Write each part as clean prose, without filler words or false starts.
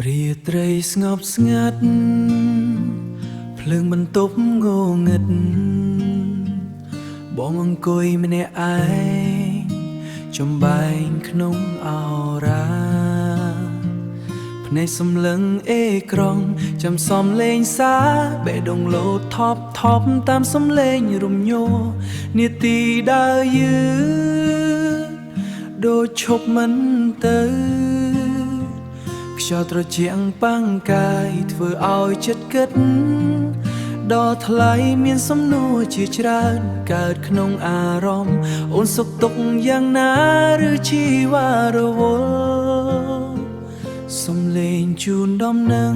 រាត្រីស្ងប់ស្ងាត់ភ្លើងបន្ទប់ងងឹតបងអង្គុយម្នាក់ឯងចំបែងក្នុងអរ៉ាភ្នែកសម្លឹងអេក្រង់ចាំសំលេងសាបេះដូងលោតថប់តាមសំលេងរំញោនាទីដើរយឺតដូចឈប់មិនទៅខ្យល់ត្រជាក់ប៉ាំងកាយធ្វើឲ្យចិត្តគិតដល់ថ្លៃមានសំណួរជាច្រើនកើតក្នុងអារម្មណ៍អូនសុខទុក្ខយ៉ាងណាឬជីវ៉ារវល់សំលេងជូនដំណឹង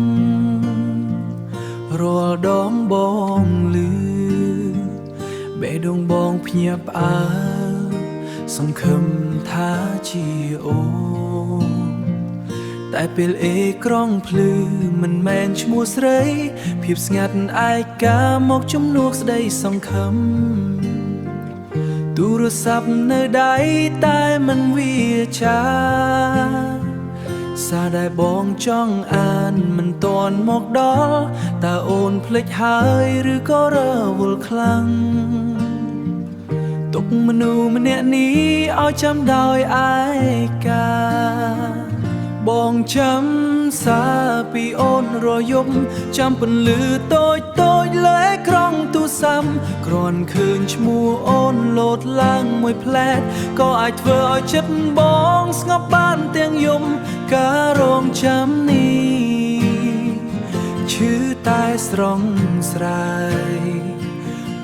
រាល់ដងបងលឺបេះដូងបងភ្ញាក់ផ្អើលសង្ឃឹមថាជាអូនតែពេលអេក្រង់ភ្លឺមិនមែនឈ្មោះស្រីភាពស្ងាត់ឯកាមកជំនួសក្តីសង្ឃឹមទូរស័ព្ទនៅដៃតែមិនវាចាសារដែលបងចង់អានមិនទាន់មកដល់តើអូនភ្លេចហើយឬក៏រវល់ខ្លាំងទុកមនុស្សម្នាក់នេះឲ្យចាំដោយឯកាបងចាំសារពីអូនរយប់ចាំពន្លឺតូចលើអេក្រង់ទូរស័ព្ទគ្រាន់ឃើញឈ្មោះអូនលោតឡើងមួយផ្លែតក៏អាចធ្វើឲ្យចិត្តបងស្ងប់បានទាំងយំការរងចាំនេះឈឺតែស្រងស្រាយ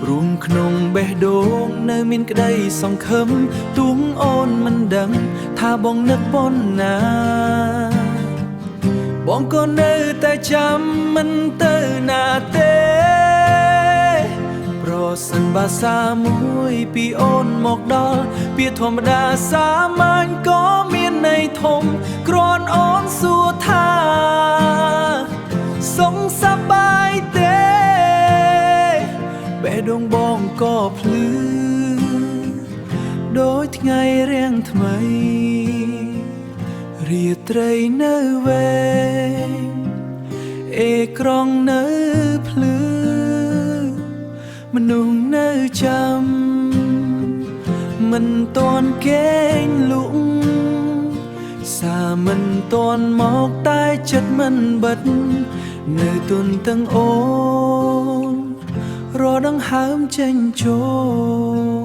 ព្រួងក្នុងបេះដូងនៅមានក្តីសង្ឃឹមទួងអូនមិនដឹងថាបងនឹកប៉ុណ្ណាបងក៏នៅតែចាំមិនទៅណាទេប្រសិនបើសារមួយពីអូនមកដល់ពាក្យធម្មតាសាមញ្ញក៏មានន័យធំគ្រាន់អូនសួរថាសុខសប្បាយទេបេះដូងបងក៏ភ្លឺដូចថ្ងៃរាំងថ្មីរាត្រីនៅវែងអេក្រង់នៅភ្លឺមនុស្សនៅចាំមិនទាន់គេងលក់សារមិនទាន់មកតែចិត្តមិនបិទនៅទន្ទឹងអូនរដង្ហើមចេញចូល